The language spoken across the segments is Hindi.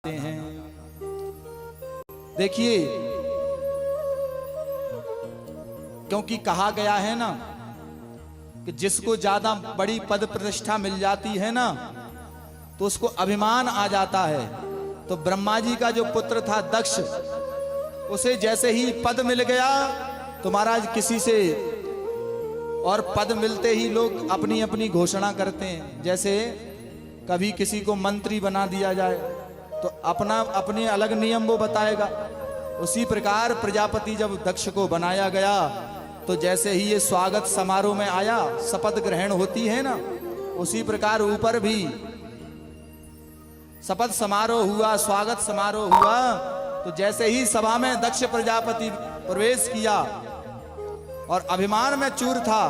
बताते हैं। देखिए, क्योंकि कहा गया है ना कि जिसको ज्यादा बड़ी पद प्रतिष्ठा मिल जाती है ना तो उसको अभिमान आ जाता है। तो ब्रह्मा जी का जो पुत्र था दक्ष, उसे जैसे ही पद मिल गया तो महाराज किसी से और पद मिलते ही लोग अपनी अपनी घोषणा करते हैं। जैसे कभी किसी को मंत्री बना दिया जाए तो अपना अपने अलग नियम वो बताएगा। उसी प्रकार प्रजापति जब दक्ष को बनाया गया तो जैसे ही ये स्वागत समारोह में आया, शपथ ग्रहण होती है ना, उसी प्रकार ऊपर भी शपथ समारोह हुआ, स्वागत समारोह हुआ। तो जैसे ही सभा में दक्ष प्रजापति प्रवेश किया और अभिमान में चूर था,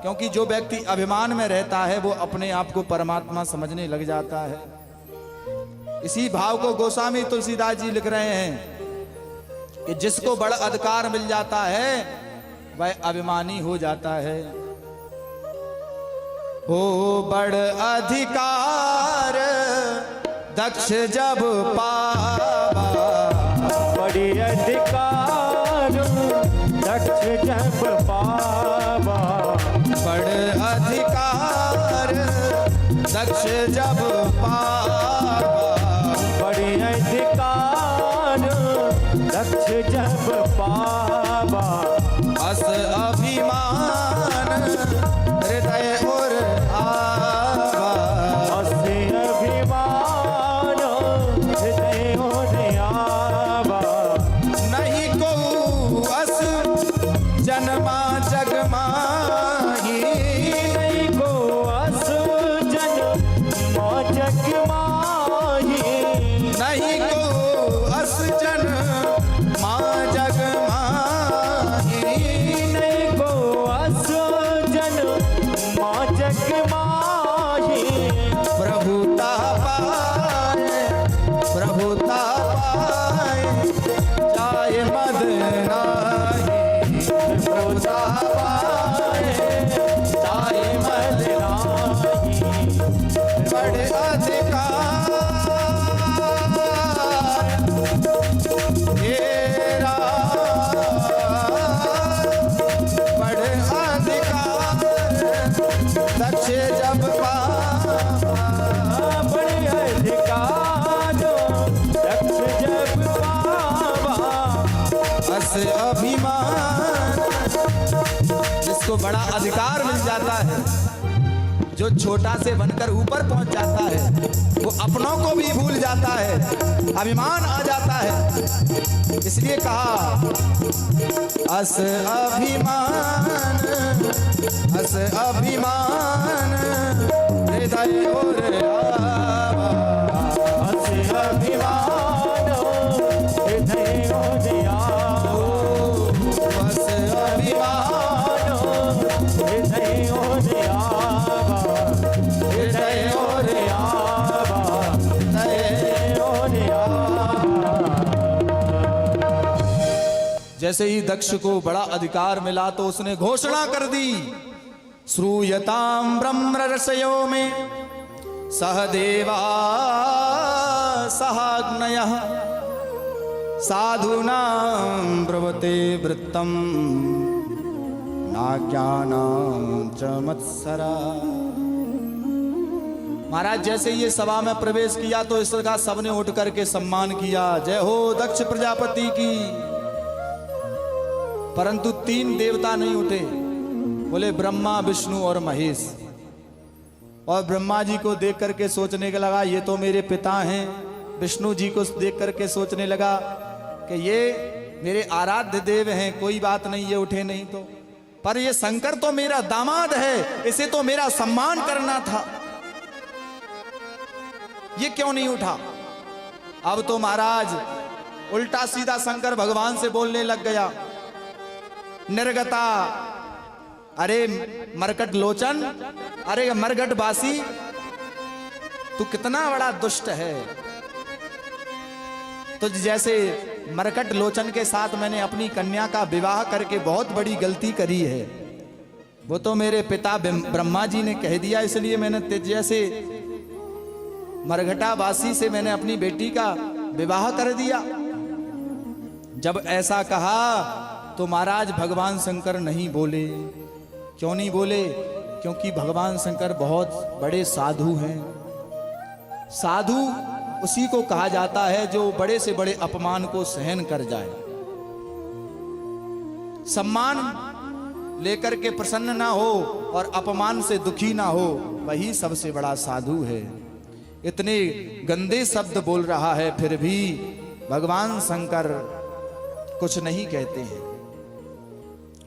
क्योंकि जो व्यक्ति अभिमान में रहता है वो अपने आप को परमात्मा समझने लग जाता है। इसी भाव को गोस्वामी तुलसीदास जी लिख रहे हैं कि जिसको बड़ा अधिकार मिल जाता है वह अभिमानी हो जाता है। हो बड़ अधिकार दक्ष जब पावा, बड़ी अधिकार दक्ष जब पावा, बड़ अधिकार दक्ष जब पावा, बड़ी अधिकार दक्ष जब पावा, अस अभिमान हृदय और आवा, असे अभिमान हृदय और आवा, नहीं को अस जन्मा जग माही, नहीं को अस जन्मा जग माही, नहीं को अस जन्मा जग माही, नहीं को अस जन्मा जग माही, प्रभुता पाए, प्रभुता पाए चाहे मद नाही, प्रभुता पाए चाहे मद नाही, बड़े अधिकार तेरा, बड़े अधिकार दक्ष जब पावा, बड़े अधिकार दक्ष जब पावा, अस अभिमान। जिसको बड़ा अधिकार मिल जाता है, जो छोटा से बनकर ऊपर पहुंच जाता है, वो अपनों को भी भूल जाता है, अभिमान आ जाता है। इसलिए कहा अस अभिमान, अस अभिमान हृदय और आवा, असे अभिमान हृदय और आवा, अस अभिमान हृदय और आवा, हृदय और आवा, हृदय और आवा। जैसे ही दक्ष को बड़ा अधिकार मिला तो उसने घोषणा कर दी, श्रूयताम ब्रह्म रसयो में सहदेवा सहाग्नयः, साधूनां ब्रवते वृत्तम नाज्ञानां च मत्सरा। महाराज जैसे ये सभा में प्रवेश किया तो इसका सबने उठ करके सम्मान किया, जय हो दक्ष प्रजापति की। परंतु तीन देवता नहीं उठे, बोले ब्रह्मा विष्णु और महेश। और ब्रह्मा जी को देख करके सोचने के लगा ये तो मेरे पिता हैं, विष्णु जी को देख करके सोचने लगा कि ये मेरे आराध्य देव हैं, कोई बात नहीं ये उठे नहीं तो, पर ये शंकर तो मेरा दामाद है, इसे तो मेरा सम्मान करना था, ये क्यों नहीं उठा। अब तो महाराज उल्टा सीधा शंकर भगवान से बोलने लग गया, निर्गता, अरे मरकट लोचन, अरे मरगट बासी, तू कितना बड़ा दुष्ट है। तो जैसे मरकट लोचन के साथ मैंने अपनी कन्या का विवाह करके बहुत बड़ी गलती करी है, वो तो मेरे पिता ब्रह्मा जी ने कह दिया, इसलिए मैंने जैसे मरघटा वासी से मैंने अपनी बेटी का विवाह कर दिया। जब ऐसा कहा तो महाराज भगवान शंकर नहीं बोले। क्यों नहीं बोले? क्योंकि भगवान शंकर बहुत बड़े साधु हैं। साधु उसी को कहा जाता है जो बड़े से बड़े अपमान को सहन कर जाए, सम्मान लेकर के प्रसन्न ना हो और अपमान से दुखी ना हो, वही सबसे बड़ा साधु है। इतने गंदे शब्द बोल रहा है फिर भी भगवान शंकर कुछ नहीं कहते हैं।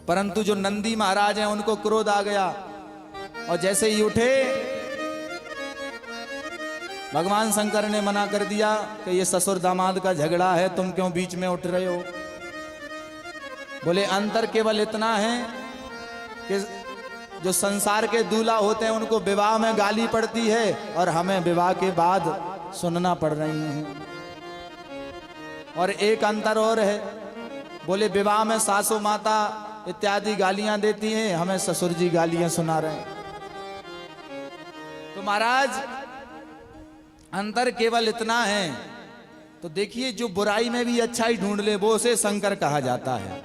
परंतु जो नंदी महाराज हैं उनको क्रोध आ गया और जैसे ही उठे भगवान शंकर ने मना कर दिया कि ये ससुर दामाद का झगड़ा है, तुम क्यों बीच में उठ रहे हो। बोले अंतर केवल इतना है कि जो संसार के दूल्हा होते हैं उनको विवाह में गाली पड़ती है और हमें विवाह के बाद सुनना पड़ रही है। और एक अंतर और है, बोले विवाह में सासू माता इत्यादि गालियां देती हैं, हमें ससुर जी गालियां सुना रहे हैं। तो महाराज अंतर केवल इतना है। तो देखिए जो बुराई में भी अच्छाई ढूंढ ले वो उसे शंकर कहा जाता है।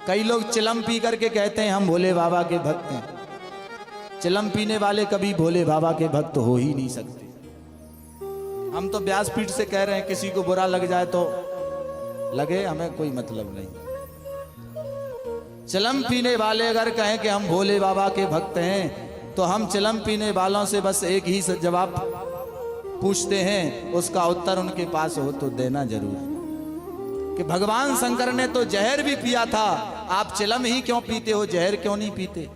कई लोग चिलम पी करके कहते हैं हम भोले बाबा के भक्त हैं। चिलम पीने वाले कभी भोले बाबा के भक्त हो ही नहीं सकते। हम तो व्यासपीठ से कह रहे हैं, किसी को बुरा लग जाए तो लगे, हमें कोई मतलब नहीं। चिलम पीने वाले अगर कहें कि हम भोले बाबा के भक्त हैं तो हम चिलम पीने वालों से बस एक ही जवाब पूछते हैं, उसका उत्तर उनके पास हो तो देना जरूर कि भगवान शंकर ने तो जहर भी पिया था, आप चिलम ही क्यों पीते हो, जहर क्यों नहीं पीते।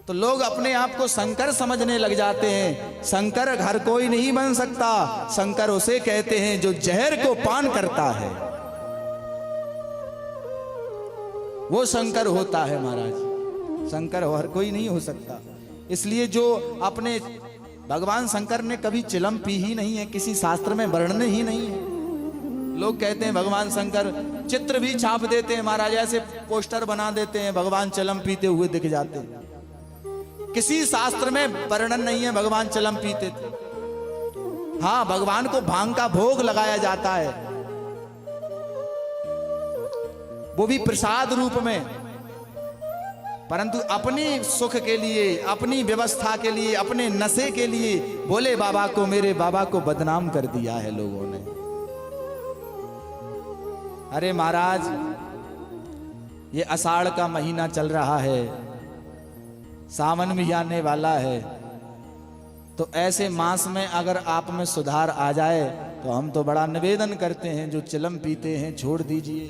तो लोग अपने आप को शंकर समझने लग जाते हैं। शंकर हर कोई नहीं बन सकता। शंकर उसे कहते हैं जो जहर को पान करता है, वो शंकर होता है महाराज। शंकर हर कोई नहीं हो सकता। इसलिए जो अपने भगवान शंकर ने कभी चिलम पी ही नहीं है, किसी शास्त्र में वर्णन ही नहीं है। लोग कहते हैं भगवान शंकर, चित्र भी छाप देते हैं महाराज, ऐसे पोस्टर बना देते हैं भगवान चिलम पीते हुए दिख जाते हैं। किसी शास्त्र में वर्णन नहीं है भगवान चिलम पीते थे। हाँ, भगवान को भांग का भोग लगाया जाता है, वो भी प्रसाद रूप में, परंतु अपनी सुख के लिए, अपनी व्यवस्था के लिए, अपने नशे के लिए भोले बाबा को, मेरे बाबा को बदनाम कर दिया है लोगों ने। अरे महाराज, ये आषाढ़ का महीना चल रहा है, सावन भी आने वाला है, तो ऐसे मास में अगर आप में सुधार आ जाए तो हम तो बड़ा निवेदन करते हैं, जो चिलम पीते हैं छोड़ दीजिए,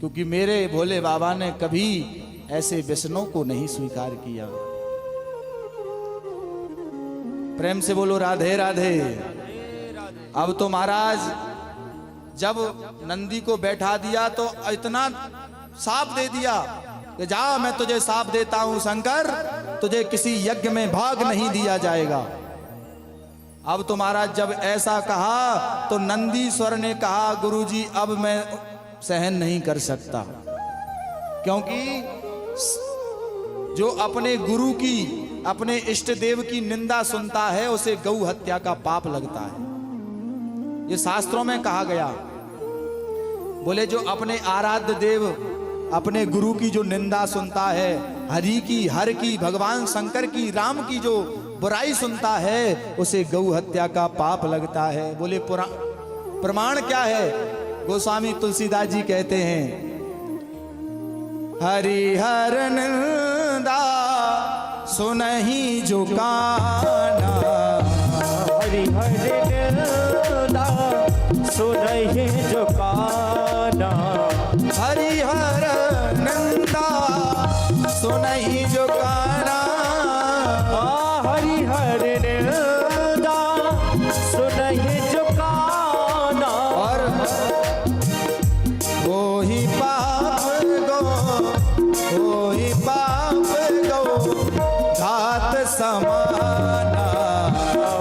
क्योंकि मेरे भोले बाबा ने कभी ऐसे व्यसनों को नहीं स्वीकार किया। प्रेम से बोलो राधे राधे। अब तो महाराज जब नंदी को बैठा दिया तो इतना साफ दे दिया कि जा, मैं तुझे साफ देता हूं शंकर, तुझे किसी यज्ञ में भाग नहीं दिया जाएगा। अब तो महाराज जब ऐसा कहा तो नंदीश्वर ने कहा, गुरुजी अब मैं सहन नहीं कर सकता, क्योंकि जो अपने गुरु की, अपने इष्ट देव की निंदा सुनता है उसे गौ हत्या का पाप लगता है। ये शास्त्रों में कहा गया। बोले जो अपने आराध्य देव, अपने गुरु की जो निंदा सुनता है, हरि की, हर की, भगवान शंकर की, राम की जो बुराई सुनता है, उसे गौ हत्या का पाप लगता है। बोले प्रमाण क्या है? गोस्वामी तुलसीदास जी कहते हैं, हरिहर निंदा सुनहि जो काना, हरिहर निंदा सुनहि जो काना, हरिहर निंदा सुनहि जो काना, हरिहर निंदा सुनहि जो काना, और वो ही पाप गो घात समाना,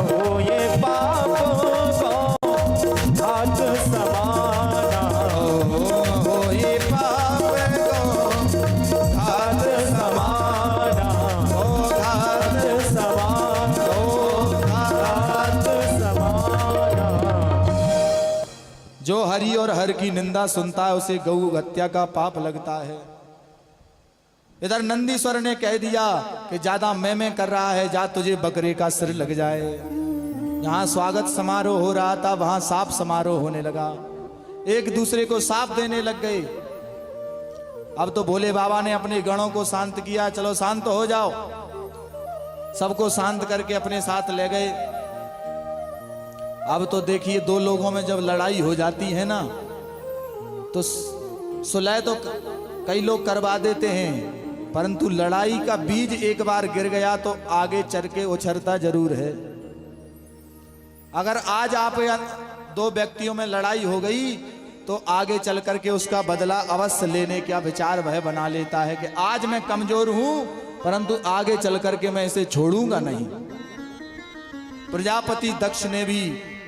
हो ये पाप को घात समाना, हो ये पाप गो घात समाना, घात समाना, जो हरि और हर की निंदा सुनता है उसे गौ हत्या का पाप लगता है। इधर नंदीश्वर ने कह दिया कि ज्यादा मैं कर रहा है, जा तुझे बकरे का सिर लग जाए। यहां स्वागत समारोह हो रहा था, वहां साप समारोह होने लगा, एक दूसरे को साप देने लग गए। अब तो भोले बाबा ने अपने गणों को शांत किया, चलो शांत हो जाओ। सबको शांत करके अपने साथ ले गए। अब तो देखिए दो लोगों में जब लड़ाई हो जाती है ना, तो सुलह तो कई लोग करवा देते हैं, परंतु लड़ाई का बीज एक बार गिर गया तो आगे चल के उछरता जरूर है। अगर आज आप दो व्यक्तियों में लड़ाई हो गई तो आगे चल करके उसका बदला अवश्य लेने का विचार वह बना लेता है कि आज मैं कमजोर हूं, परंतु आगे चल करके मैं इसे छोड़ूंगा नहीं। प्रजापति दक्ष ने भी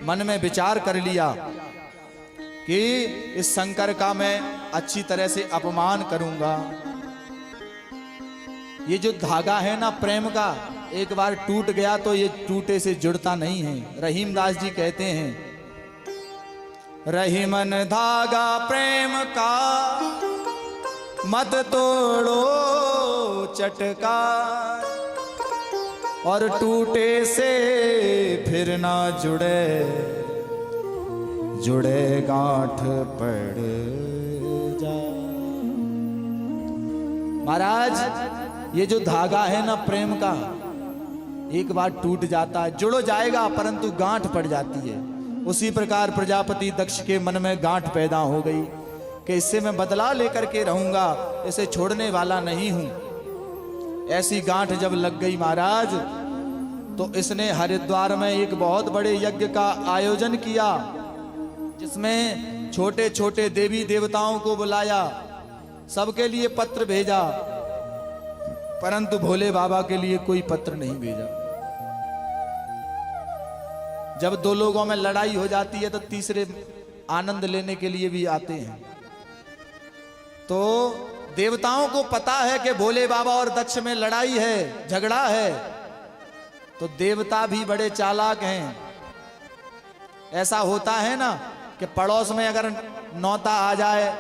मन में विचार कर लिया कि इस शंकर का मैं अच्छी तरह से अपमान करूंगा। ये जो धागा है ना प्रेम का, एक बार टूट गया तो ये टूटे से जुड़ता नहीं है। रहीमदास जी कहते हैं, रहीमन धागा प्रेम का मत तोड़ो चटका, और टूटे से फिर ना जुड़े, जुड़े गांठ पड़ जा। महाराज ये जो धागा है ना प्रेम का, एक बार टूट जाता है, जुड़ जाएगा परंतु गांठ पड़ जाती है। उसी प्रकार प्रजापति दक्ष के मन में गांठ पैदा हो गई कि इससे मैं बदला लेकर के रहूंगा, इसे छोड़ने वाला नहीं हूं। ऐसी गांठ जब लग गई महाराज, तो इसने हरिद्वार में एक बहुत बड़े यज्ञ का आयोजन किया, जिसमें छोटे छोटे देवी देवताओं को बुलाया, सबके लिए पत्र भेजा, परंतु भोले बाबा के लिए कोई पत्र नहीं भेजा। जब दो लोगों में लड़ाई हो जाती है तो तीसरे आनंद लेने के लिए भी आते हैं। तो देवताओं को पता है कि भोले बाबा और दक्ष में लड़ाई है, झगड़ा है, तो देवता भी बड़े चालाक हैं। ऐसा होता है ना कि पड़ोस में अगर नौता आ जाए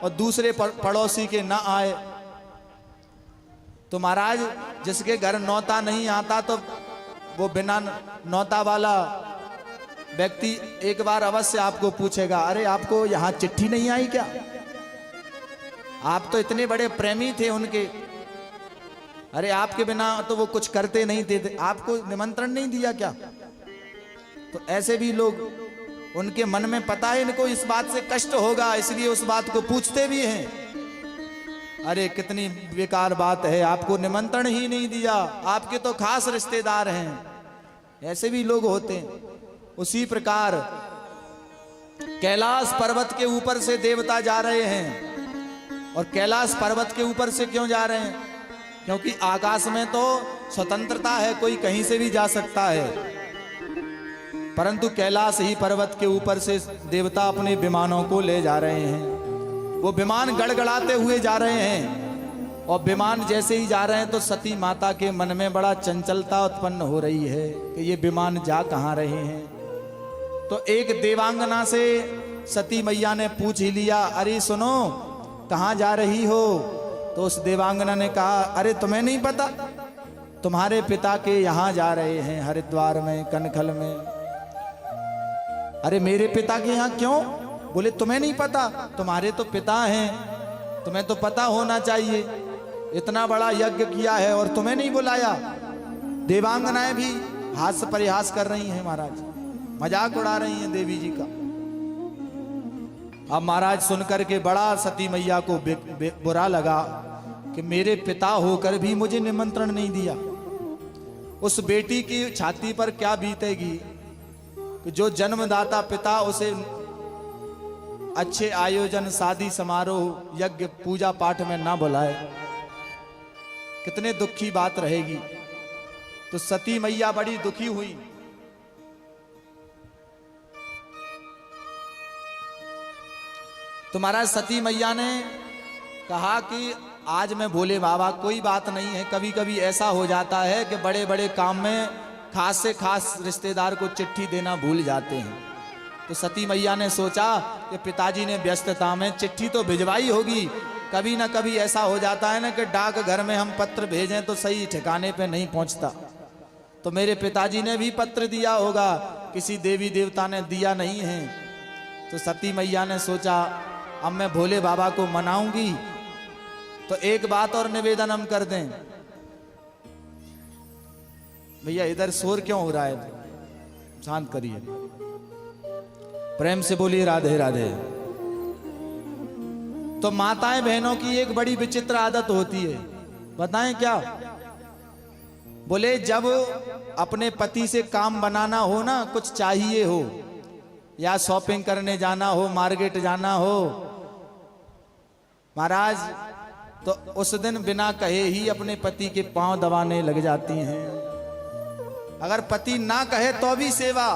और दूसरे पड़ोसी के ना आए, तो महाराज जिसके घर नौता नहीं आता तो वो बिना नौता वाला व्यक्ति एक बार अवश्य आपको पूछेगा, अरे आपको यहां चिट्ठी नहीं आई क्या? आप तो इतने बड़े प्रेमी थे उनके, अरे आपके बिना तो वो कुछ करते नहीं थे, आपको निमंत्रण नहीं दिया क्या? तो ऐसे भी लोग, उनके मन में पता है इनको इस बात से कष्ट होगा, इसलिए उस बात को पूछते भी हैं। अरे कितनी बेकार बात है, आपको निमंत्रण ही नहीं दिया, आपके तो खास रिश्तेदार हैं। ऐसे भी लोग होते हैं। उसी प्रकार कैलाश पर्वत के ऊपर से देवता जा रहे हैं, और कैलाश पर्वत के ऊपर से क्यों जा रहे हैं? क्योंकि आकाश में तो स्वतंत्रता है, कोई कहीं से भी जा सकता है, परंतु कैलाश ही पर्वत के ऊपर से देवता अपने विमानों को ले जा रहे हैं। वो विमान गड़गड़ाते हुए जा रहे हैं, और विमान जैसे ही जा रहे हैं तो सती माता के मन में बड़ा चंचलता उत्पन्न हो रही है कि ये विमान जा कहाँ रहे हैं। तो एक देवांगना से सती मैया ने पूछ ही लिया, अरे सुनो कहाँ जा रही हो? तो उस देवांगना ने कहा, अरे तुम्हें नहीं पता, तुम्हारे पिता के यहाँ जा रहे हैं, हरिद्वार में, कनखल में। अरे मेरे पिता के यहाँ क्यों? बोले तुम्हें नहीं पता, तुम्हारे तो पिता हैं, तुम्हें तो पता होना चाहिए, इतना बड़ा यज्ञ किया है और तुम्हें नहीं बुलाया। देवांगनाएं भी हास्य परिहास कर रही हैं महाराज, मजाक उड़ा रही हैं देवी जी का। अब महाराज सुनकर के बड़ा सती मैया को बुरा लगा कि मेरे पिता होकर भी मुझे निमंत्रण नहीं दिया। उस बेटी की छाती पर क्या बीतेगी कि जो जन्मदाता पिता उसे अच्छे आयोजन, शादी समारोह, यज्ञ, पूजा पाठ में ना बुलाए। कितने दुखी बात रहेगी। तो सती मैया बड़ी दुखी हुई। तो महाराज सती मैया ने कहा कि आज मैं भोले बाबा, कोई बात नहीं है, कभी कभी ऐसा हो जाता है कि बड़े बड़े काम में खास से खास रिश्तेदार को चिट्ठी देना भूल जाते हैं, तो सती मैया ने सोचा कि पिताजी ने व्यस्तता में चिट्ठी तो भिजवाई होगी, कभी ना कभी ऐसा हो जाता है ना कि डाक घर में हम पत्र भेजें तो सही ठिकाने पे नहीं पहुंचता, तो मेरे पिताजी ने भी पत्र दिया होगा, किसी देवी देवता ने दिया नहीं है। तो सती मैया ने सोचा अब मैं भोले बाबा को मनाऊंगी तो एक बात और निवेदन हम कर दें। भैया इधर शोर क्यों हो रहा है, शांत करिए, प्रेम से बोलिए राधे राधे। तो माताएं बहनों की एक बड़ी विचित्र आदत होती है, बताएं क्या? बोले जब अपने पति से काम बनाना हो ना, कुछ चाहिए हो या शॉपिंग करने जाना हो, मार्केट जाना हो महाराज, तो उस दिन बिना कहे ही अपने पति के पांव दबाने लग जाती हैं। अगर पति ना कहे तो भी सेवा।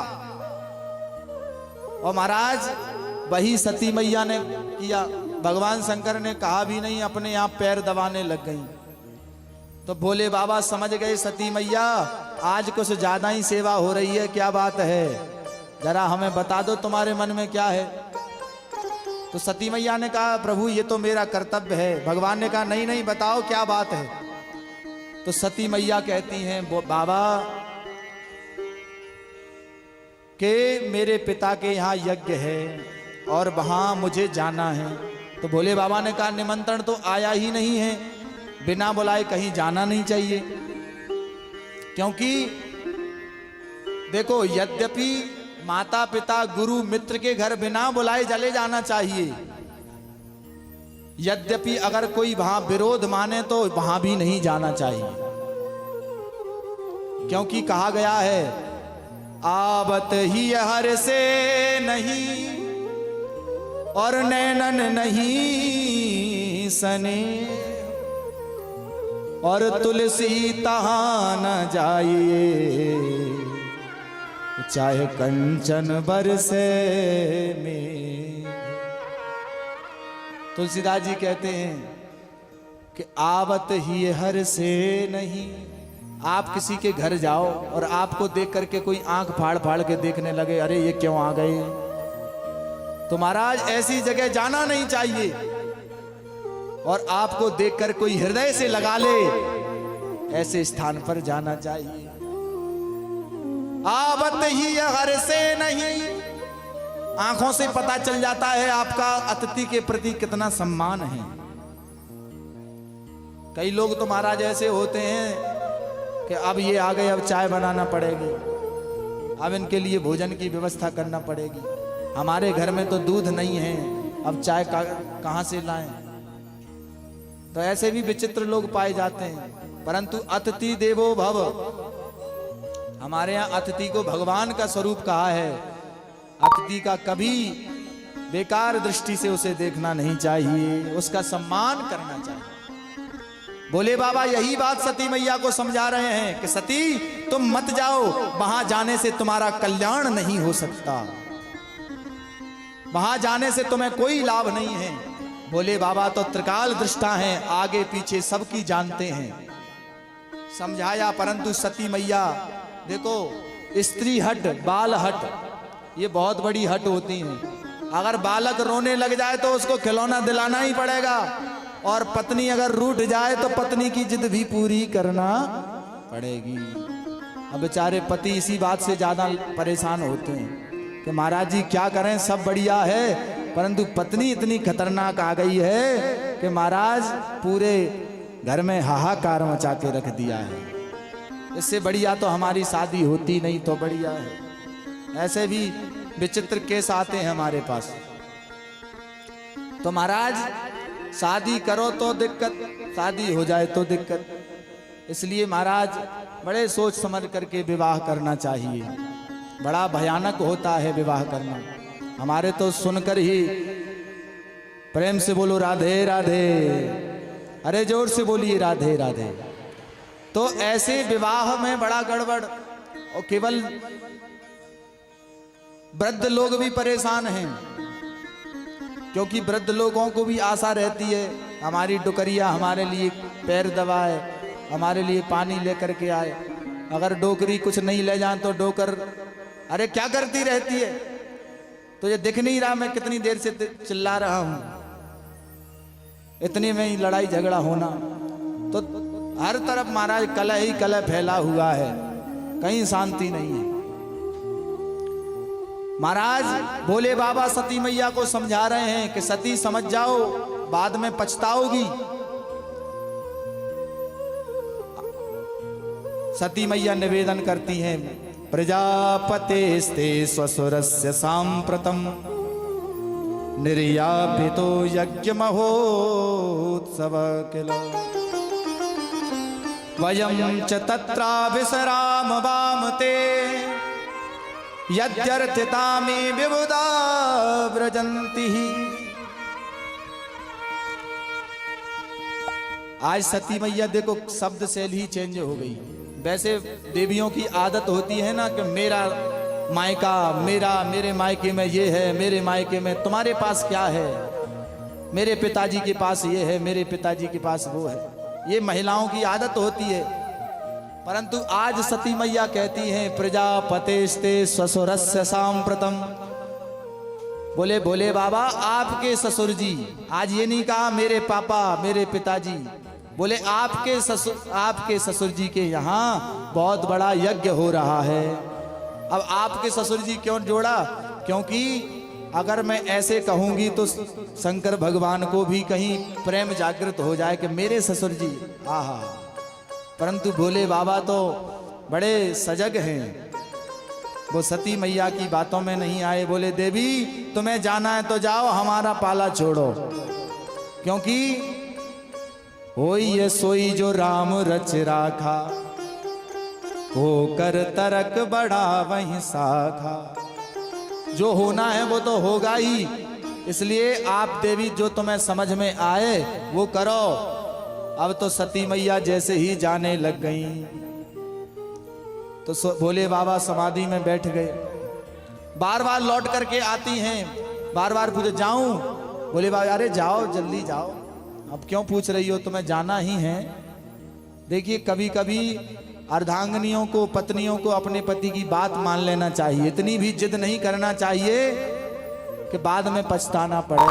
और महाराज वही सती मैया ने किया, भगवान शंकर ने कहा भी नहीं, अपने आप पैर दबाने लग गई। तो भोले बाबा समझ गए सती मैया आज कुछ ज्यादा ही सेवा हो रही है, क्या बात है, जरा हमें बता दो तुम्हारे मन में क्या है। तो सती मैया ने कहा प्रभु ये तो मेरा कर्तव्य है। भगवान ने कहा नहीं नहीं बताओ क्या बात है। तो सती मैया कहती हैं बाबा कि मेरे पिता के यहाँ यज्ञ है और वहां मुझे जाना है। तो भोले बाबा ने कहा निमंत्रण तो आया ही नहीं है, बिना बुलाए कहीं जाना नहीं चाहिए। क्योंकि देखो यद्यपि माता पिता गुरु मित्र के घर बिना बुलाए चले जाना चाहिए, यद्यपि अगर कोई वहां विरोध माने तो वहां भी नहीं जाना चाहिए। क्योंकि कहा गया है आवत ही हर से नहीं और नैनन नहीं सने, और तुलसी तहां न जाइए चाहे कंचन बरसे में। तुलसीदास जी कहते हैं कि आवत ही हर से नहीं। आप किसी के घर जाओ और आपको देख करके कोई आंख फाड़ फाड़ के देखने लगे, अरे ये क्यों आ गए, तो महाराज ऐसी जगह जाना नहीं चाहिए। और आपको देखकर कोई हृदय से लगा ले, ऐसे स्थान पर जाना चाहिए। आवत ही हर से नहीं, आंखों से पता चल जाता है आपका अतिथि के प्रति कितना सम्मान है। कई लोग तो महाराज ऐसे होते हैं कि अब ये आ गए, अब चाय बनाना पड़ेगी, अब इनके लिए भोजन की व्यवस्था करना पड़ेगी। हमारे घर में तो दूध नहीं है, अब चाय कहां से लाएं। तो ऐसे भी विचित्र लोग पाए जाते हैं। परंतु अतिथि देवो भव, हमारे यहाँ अतिथि को भगवान का स्वरूप कहा है। अतिथि का कभी बेकार दृष्टि से उसे देखना नहीं चाहिए, उसका सम्मान करना चाहिए। बोले बाबा यही बात सती मैया को समझा रहे हैं कि सती तुम मत जाओ, वहां जाने से तुम्हारा कल्याण नहीं हो सकता, वहां जाने से तुम्हें कोई लाभ नहीं है। बोले बाबा तो त्रिकाल दृष्टा हैं, आगे पीछे सबकी जानते हैं। समझाया, परंतु सती मैया देखो स्त्री हट बाल हट ये बहुत बड़ी हट होती है। अगर बालक रोने लग जाए तो उसको खिलौना दिलाना ही पड़ेगा, और पत्नी अगर रूठ जाए तो पत्नी की जिद भी पूरी करना पड़ेगी। अब बेचारे पति इसी बात से ज्यादा परेशान होते हैं कि महाराज जी क्या करें, सब बढ़िया है परंतु पत्नी इतनी खतरनाक आ गई है कि महाराज पूरे घर में हाहाकार मचा के रख दिया है। इससे बढ़िया तो हमारी शादी होती नहीं तो बढ़िया है। ऐसे भी विचित्र केस आते हैं हमारे पास। तो महाराज शादी करो तो दिक्कत, शादी हो जाए तो दिक्कत। इसलिए महाराज बड़े सोच समझ करके विवाह करना चाहिए। बड़ा भयानक होता है विवाह करना। हमारे तो सुनकर ही प्रेम से बोलो राधे राधे, अरे जोर से बोलिए राधे राधे। तो ऐसे विवाह में बड़ा गड़बड़, और केवल वृद्ध लोग भी परेशान हैं, क्योंकि वृद्ध लोगों को भी आशा रहती है हमारी डुकरिया हमारे लिए पैर दबाए, हमारे लिए पानी लेकर के आए। अगर डोकरी कुछ नहीं ले जाए तो डोकर अरे क्या करती रहती है। तुझे दिख नहीं रहा मैं कितनी देर से चिल्ला रहा हूं? इतने में ही लड़ाई झगड़ा होना। तो हर तरफ महाराज कलह ही कलह फैला हुआ है, कहीं शांति नहीं है। महाराज भोले बाबा सती मैया को समझा रहे हैं कि सती समझ जाओ, बाद में पछताओगी। सती मैया निवेदन करती हैं, प्रजापतेस्ते स्वसुरस्य सांप्रतम निर्यापितो यज्ञ महोत्सव किल वयं च तत्राभिसराम वामते यद्यर्थिता मे विबुधा व्रजन्ति। आज सती मैया देखो शब्द शैली ही चेंज हो गई। वैसे देवियों की आदत होती है ना कि मेरा मायका, मेरे मायके में ये है, मेरे मायके में तुम्हारे पास क्या है, मेरे पिताजी के पास ये है, मेरे पिताजी के पास वो है। ये महिलाओं की आदत होती है। परंतु आज सती मैया कहती हैं, प्रजापतेस्ते स्वसुरस्य सांप्रतम। बोले भोले बाबा आपके ससुर जी, आज ये नहीं कहा मेरे पापा मेरे पिताजी, बोले आपके ससुर जी के यहाँ बहुत बड़ा यज्ञ हो रहा है। अब आपके ससुर जी क्यों जोड़ा? क्योंकि अगर मैं ऐसे कहूंगी तो शंकर भगवान को भी कहीं प्रेम जागृत हो जाए कि मेरे ससुर जी, आहा। परंतु भोले बाबा तो बड़े सजग हैं, वो सती मैया की बातों में नहीं आए। बोले देवी तुम्हें जाना है तो जाओ, हमारा पाला छोड़ो, क्योंकि होई ये सोई जो राम रच राखा, होकर तरक बड़ा वहीं साखा। जो होना है वो तो होगा ही, इसलिए आप देवी जो तुम्हें समझ में आए वो करो। अब तो सती मैया जैसे ही जाने लग गई तो भोले बाबा समाधि में बैठ गए। बार बार लौट करके आती हैं, बार बार पूछे जाऊं? बोले बाबा अरे जाओ जल्दी जाओ, अब क्यों पूछ रही हो, तुम्हें जाना ही है। देखिए कभी कभी अर्धांगिनियों को, पत्नियों को अपने पति की बात मान लेना चाहिए, इतनी भी जिद नहीं करना चाहिए कि बाद में पछताना पड़े।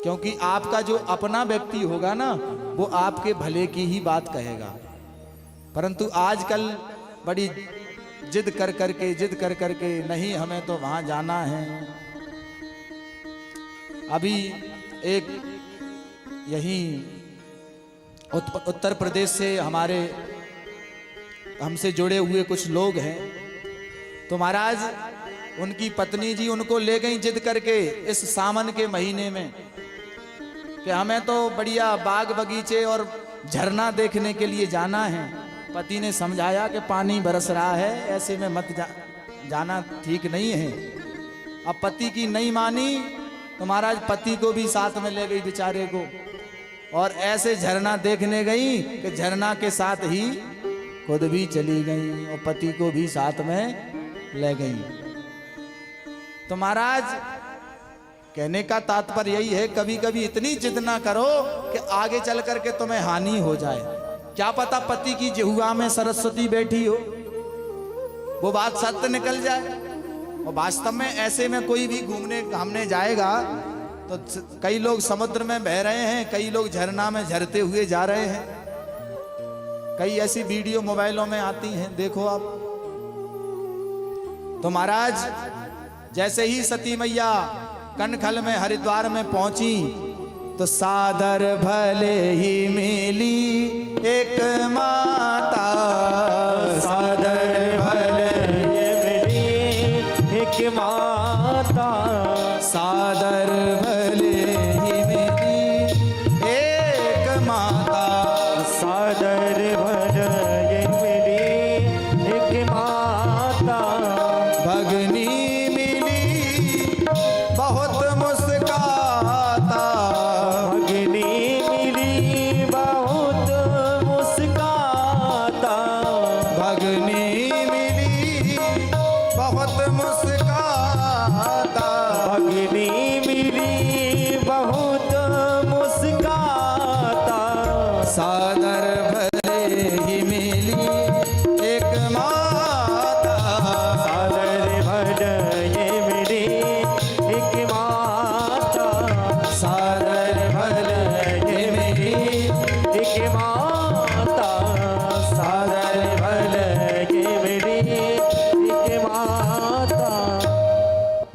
क्योंकि आपका जो अपना व्यक्ति होगा ना वो आपके भले की ही बात कहेगा। परंतु आजकल बड़ी जिद कर करके नहीं हमें तो वहां जाना है। अभी एक यही उत्तर प्रदेश से हमसे जुड़े हुए कुछ लोग हैं, तो महाराज उनकी पत्नी जी उनको ले गई जिद करके इस सावन के महीने में कि हमें तो बढ़िया बाग बगीचे और झरना देखने के लिए जाना है। पति ने समझाया कि पानी बरस रहा है, ऐसे में मत जाना ठीक नहीं है। अब पति की नहीं मानी तो महाराज पति को भी साथ में ले गई बेचारे को, और ऐसे झरना देखने गई कि झरना के साथ ही खुद भी चली गई और पति को भी साथ में ले गई। तो महाराज कहने का तात्पर्य यही है, कभी कभी इतनी जिद ना करो कि आगे चल करके तुम्हें हानि हो जाए। क्या पता पति की जिह्वा में सरस्वती बैठी हो, वो बात सत्य निकल जाए। और वास्तव में ऐसे में कोई भी घूमने घामने जाएगा तो कई लोग समुद्र में बह रहे हैं, कई लोग झरना में झरते हुए जा रहे हैं। कई ऐसी वीडियो मोबाइलों में आती हैं, देखो आप। तो महाराज जैसे ही सती मैया कनखल में हरिद्वार में पहुंची तो सादर भले ही मिली एक माता, सादर भले मिली एक माता, सादर भले ही मिली एक माता, सादर भले मिली एक माता। भगनी मिली बहुत मुस्काता, भगनी मिली बहुत मुस्काता, भगनी मिली बहुत मुस्काता, भगनी मिली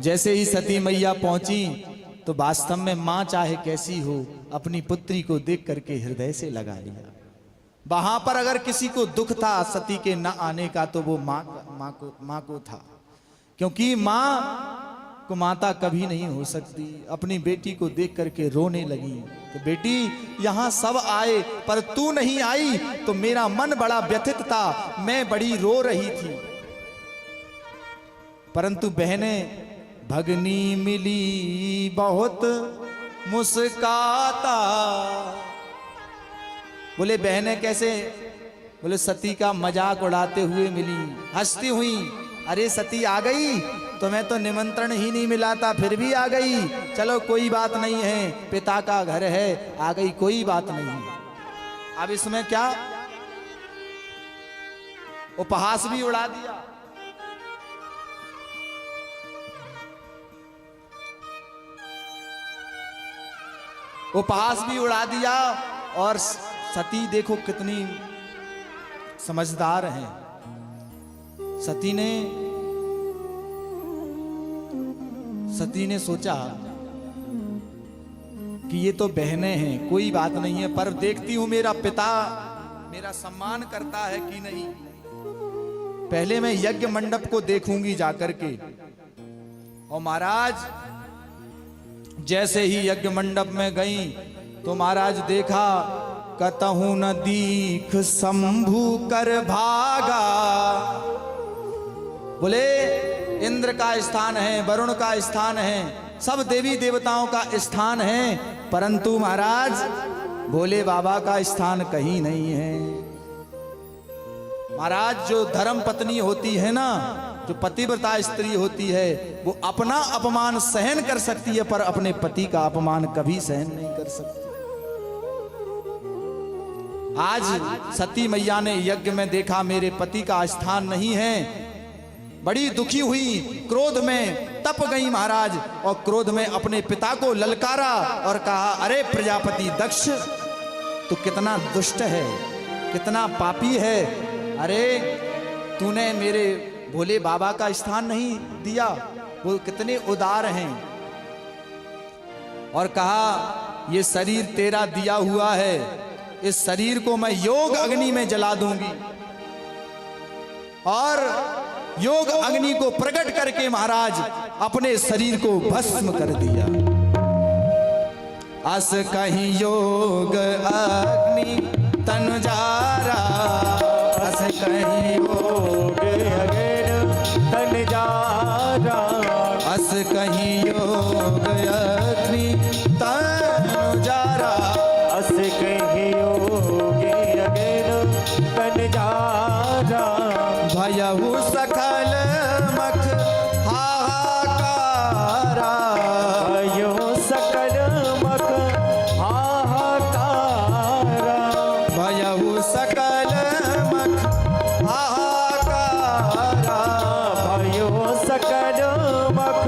जैसे ही सती मैया पहुंची तो वास्तव में मां चाहे कैसी हो अपनी पुत्री को देख करके हृदय से लगा लिया। वहां पर अगर किसी को दुख था सती के न आने का तो वो मां को था, क्योंकि मां को माता कभी नहीं हो सकती। अपनी बेटी को देख करके रोने लगी कि बेटी यहां सब आए पर तू नहीं आई तो मेरा मन बड़ा व्यथित था, मैं बड़ी रो रही थी। परंतु बहनें भगनी मिली बहुत मुस्काता। बोले बहनें कैसे? बोले सती का मजाक उड़ाते हुए मिली, हंसती हुई। अरे सती आ गई, तुम्हें तो निमंत्रण ही नहीं मिला था फिर भी आ गई, चलो कोई बात नहीं है, पिता का घर है, आ गई कोई बात नहीं। अब इसमें क्या उपहास भी उड़ा दिया। उपहास भी उड़ा दिया। और सती देखो कितनी समझदार हैं। सती ने सोचा कि ये तो बहनें हैं, कोई बात नहीं है, पर देखती हूं मेरा पिता मेरा सम्मान करता है कि नहीं। पहले मैं यज्ञ मंडप को देखूंगी जाकर के। और महाराज जैसे ही यज्ञ मंडप में गई तो महाराज देखा कतहु न दीख शंभु कर भागा। बोले इंद्र का स्थान है, वरुण का स्थान है, सब देवी देवताओं का स्थान है, परंतु महाराज भोले बाबा का स्थान कहीं नहीं है। महाराज जो धर्म पत्नी होती है ना, जो पतिव्रता स्त्री होती है, वो अपना अपमान सहन कर सकती है पर अपने पति का अपमान कभी सहन नहीं कर सकती। आज सती मैया ने यज्ञ में देखा मेरे पति का स्थान नहीं है, बड़ी दुखी हुई, क्रोध में तप गई महाराज। और क्रोध में अपने पिता को ललकारा और कहा अरे प्रजापति दक्ष, तू कितना दुष्ट है, कितना पापी है। अरे तूने मेरे भोले बाबा का स्थान नहीं दिया, वो कितने उदार हैं। और कहा ये शरीर तेरा दिया हुआ है, इस शरीर को मैं योग अग्नि में जला दूंगी। और योग अग्नि को प्रकट करके महाराज अपने शरीर को भस्म कर दिया। अस कहीं योग अग्नि तन जारा, अस कहीं योग तन जारा, अस कहीं योग अग्नि तन जारा, अस कहीं योग अग्नि तन जारा। भयहु सकल मख हाहाकारा, भयो सकल मख हाहाकारा, भयहु सकल मख हाहाकारा, भयो सकल मख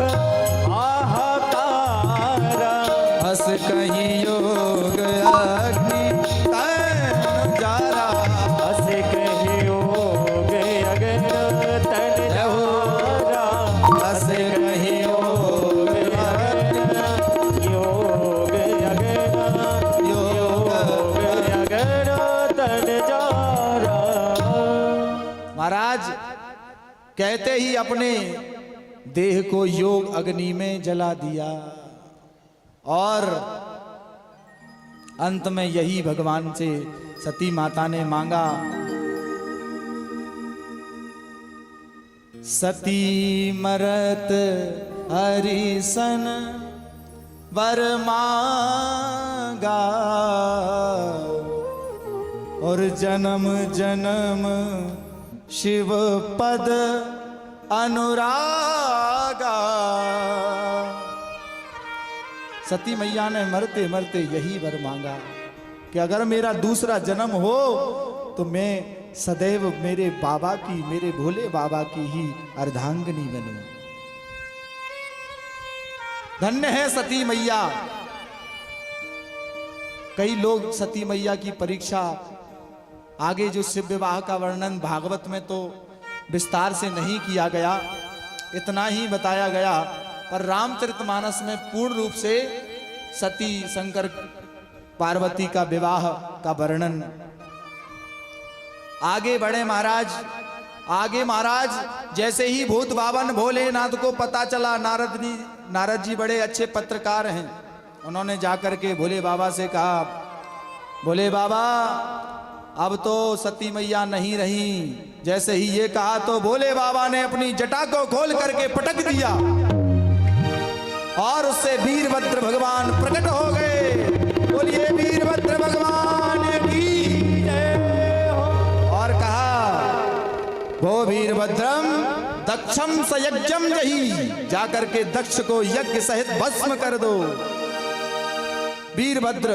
हाहाकारा। हस कहीं योग अग्नि तन जारा, अस कहीं योग अग्नि तन जारा, हस कहीं योग अग्नि योग अग्नि योग अग्नि तन जारा। महाराज कहते ही अपने देह को योग अग्नि में जला दिया। और अंत में यही भगवान से सती माता ने मांगा, सती मरत हरिसन वर मांगा, और जन्म जन्म शिव पद अनुरागा। सती मैया ने मरते मरते यही वर मांगा कि अगर मेरा दूसरा जन्म हो तो मैं सदैव मेरे बाबा की, मेरे भोले बाबा की ही अर्धांगिनी बनूं। धन्य है सती मैया। कई लोग सती मैया की परीक्षा, आगे जो शिव विवाह का वर्णन भागवत में तो विस्तार से नहीं किया गया, इतना ही बताया गया पर रामचरितमानस में पूर्ण रूप से सती शंकर पार्वती का विवाह का वर्णन। आगे बढ़े महाराज, आगे महाराज जैसे ही भूत बावन भोलेनाथ को पता चला, नारद जी बड़े अच्छे पत्रकार हैं, उन्होंने जाकर के भोले बाबा से कहा, भोले बाबा अब तो सती मैया नहीं रही। जैसे ही ये कहा तो भोले बाबा ने अपनी जटा को खोल करके पटक दिया और उससे वीरभद्र भगवान प्रकट हो गए। बोलिए वीरभद्र भगवान की जय हो। और कहा, वो वीरभद्रम दक्षम सयज्ञम जही, जाकर के दक्ष को यज्ञ सहित भस्म कर दो। वीरभद्र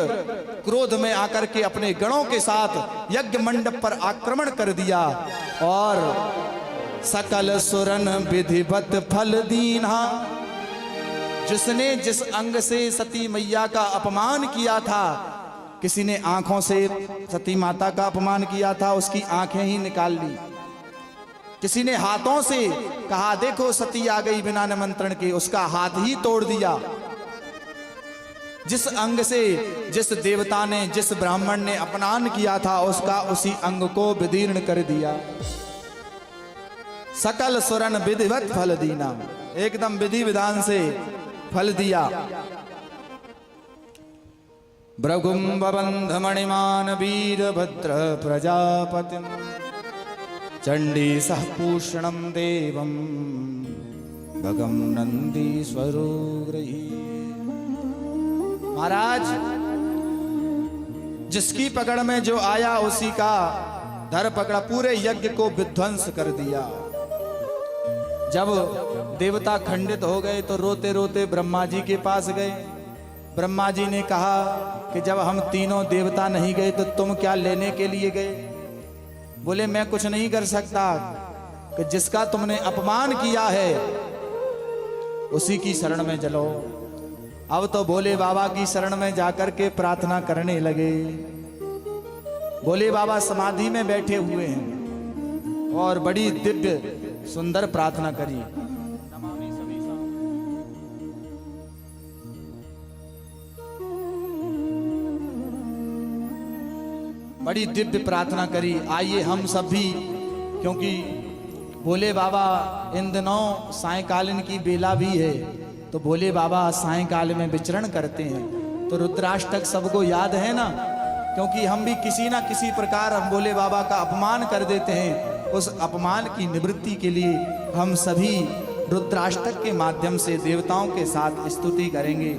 क्रोध में आकर के अपने गणों के साथ यज्ञ मंडप पर आक्रमण कर दिया और सकल सुरन विधिवत फल दीना। जिसने जिस अंग से सती मैया का अपमान किया था, किसी ने आंखों से सती माता का अपमान किया था, उसकी आंखें ही निकाल ली। किसी ने हाथों से कहा देखो सती आ गई बिना निमंत्रण के, उसका हाथ ही तोड़ दिया। जिस अंग से जिस देवता ने जिस ब्राह्मण ने अपमान किया था, उसका उसी अंग को विदीर्ण कर दिया। सकल सुरन विधिवत फल दीना, एकदम विधि विधान से फल दिया। भृगुम्बबंध मणिमान वीरभद्र प्रजापतिम चंडी सह पूषणम देवम भगम नंदीश्वरो गृही। महाराज जिसकी पकड़ में जो आया उसी का धर पकड़ा, पूरे यज्ञ को विध्वंस कर दिया। जब देवता खंडित हो गए तो रोते रोते ब्रह्मा जी के पास गए। ब्रह्मा जी ने कहा कि जब हम तीनों देवता नहीं गए तो तुम क्या लेने के लिए गए? बोले मैं कुछ नहीं कर सकता, कि जिसका तुमने अपमान किया है उसी की शरण में चलो। अब तो भोले बाबा की शरण में जाकर के प्रार्थना करने लगे। भोले बाबा समाधि में बैठे हुए हैं और बड़ी दिव्य सुंदर प्रार्थना करी। बड़ी दिव्य प्रार्थना करी। आइए हम सब भी, क्योंकि भोले बाबा इन दिनों सायंकालीन की बेला भी है, तो भोले बाबा सायंकाल में विचरण करते हैं, तो रुद्राष्टक सबको याद है ना, क्योंकि हम भी किसी ना किसी प्रकार हम भोले बाबा का अपमान कर देते हैं। उस अपमान की निवृत्ति के लिए हम सभी रुद्राष्टक के माध्यम से देवताओं के साथ स्तुति करेंगे।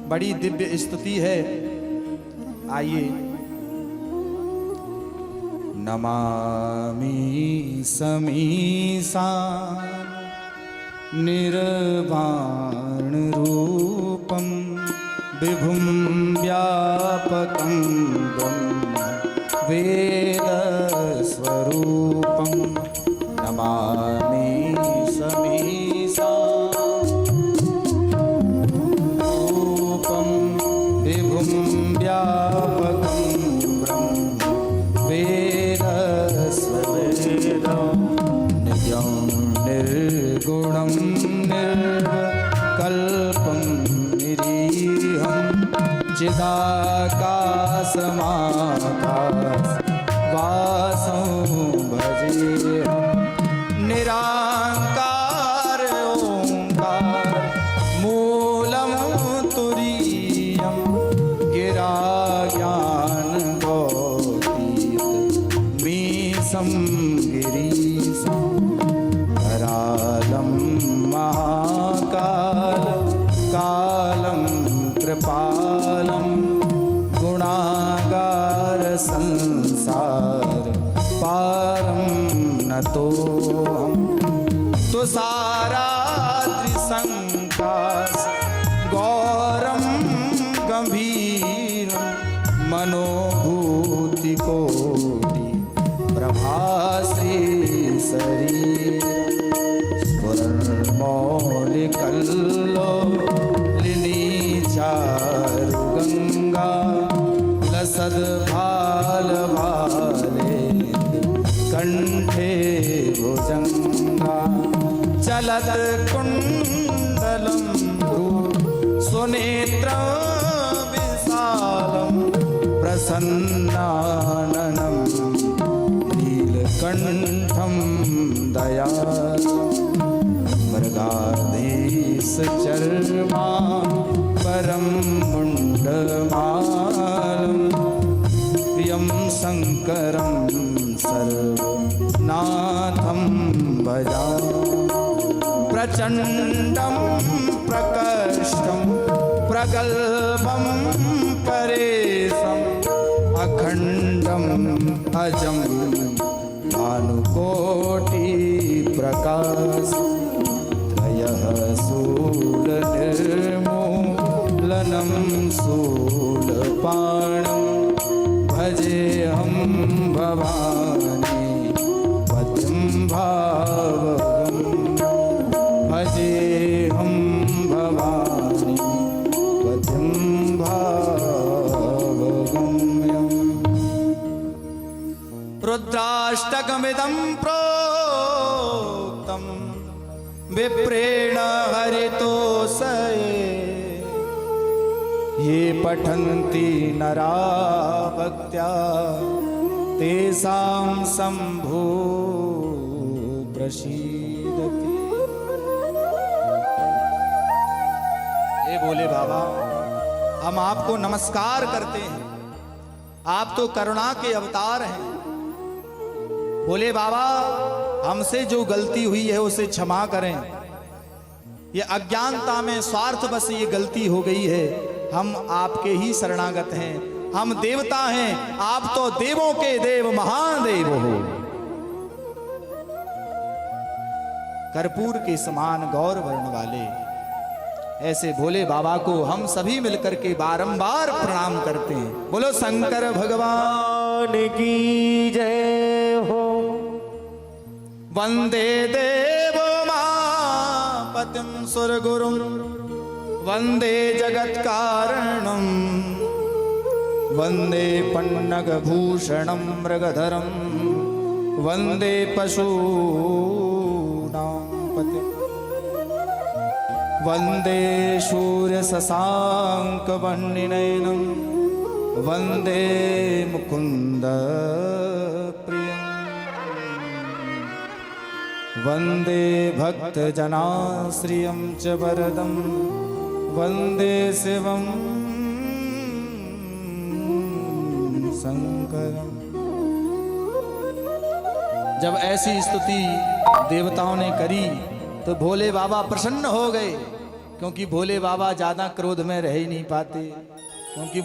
बड़ी दिव्य स्तुति है। आइए। नमामि समीसा निर्वाण रूपम विभुम व्यापकं ब्रह्म वेद स्वरूपम। नमामि समीसा रूपम विभुम व्यापकं ब्रह्म वेद स्वरूपम। नित्यं निर्गुणं निर्विकल्पं निरीहं चिदाकाशमाकाश वासं भजेऽहं। निराकार ओंकार मूलं तुरीयं गिरा ज्ञान गौतीत मीशं गिरीशं। करालं महाकाल कालं कृपालं गुणागार संसार पारं नतोऽहं। तुषाराद्रिसङ्काश गौरं गंभीरं मनोभूतिकोटि प्रभाश्री शरीर। स्फुरन्मौलिकल्लोलिनी चारुगंगा लसद्भालभालेन्दु कंठे भुजंगा। चलत कुंडल कुशलं सुनेत्रं विशालं प्रसन्नाननं नीलकण्ठं दयालुं मृगाधीशचर्मा परं मुण्डमालं प्रियं शङ्करं सर्वनाथं भजामि प्रचण्डं प्रकर्षं प्रगल्भं परेशम् अखण्डम् अजं भानुकोटिप्रकाश त्रयः शूलनिर्मूलनं शूलपाणं भजेऽहं भवानी पतिं भावगम् भजेऽहं भवानी पतिं भावगम्यम् रुद्राष्टकमिदं प्रोक्तं विप्रेण हरितोषये ये पठन्ति नरा भक्त्या तेषां शम्भो प्रसीदति। हे भोले बाबा, हम आपको नमस्कार करते हैं, आप तो करुणा के अवतार हैं। भोले बाबा, हमसे जो गलती हुई है उसे क्षमा करें। ये अज्ञानता में स्वार्थवश ये गलती हो गई है, हम आपके ही शरणागत हैं। हम देवता हैं, आप तो देवों के देव महादेव हो। कर्पूर के समान गौर वर्ण वाले ऐसे भोले बाबा को हम सभी मिलकर के बारंबार प्रणाम करते हैं। बोलो शंकर भगवान की जय हो। वंदे देव महापतिं सुरगुरुं वंदे जगत्कारणं वंदे पन्नगभूषणं मृगधरं वंदे पशूनां पतिं वंदे सूर्यशशाङ्कवर्णिनयनं वंदे मुकुन्द प्रियं वंदे भक्तजनाश्रियं च वरदं वंदे शिवं शंकरं। जब ऐसी स्तुति देवताओं ने करी तो भोले बाबा प्रसन्न हो गए, क्योंकि भोले बाबा ज्यादा क्रोध में रह ही नहीं पाते, क्योंकि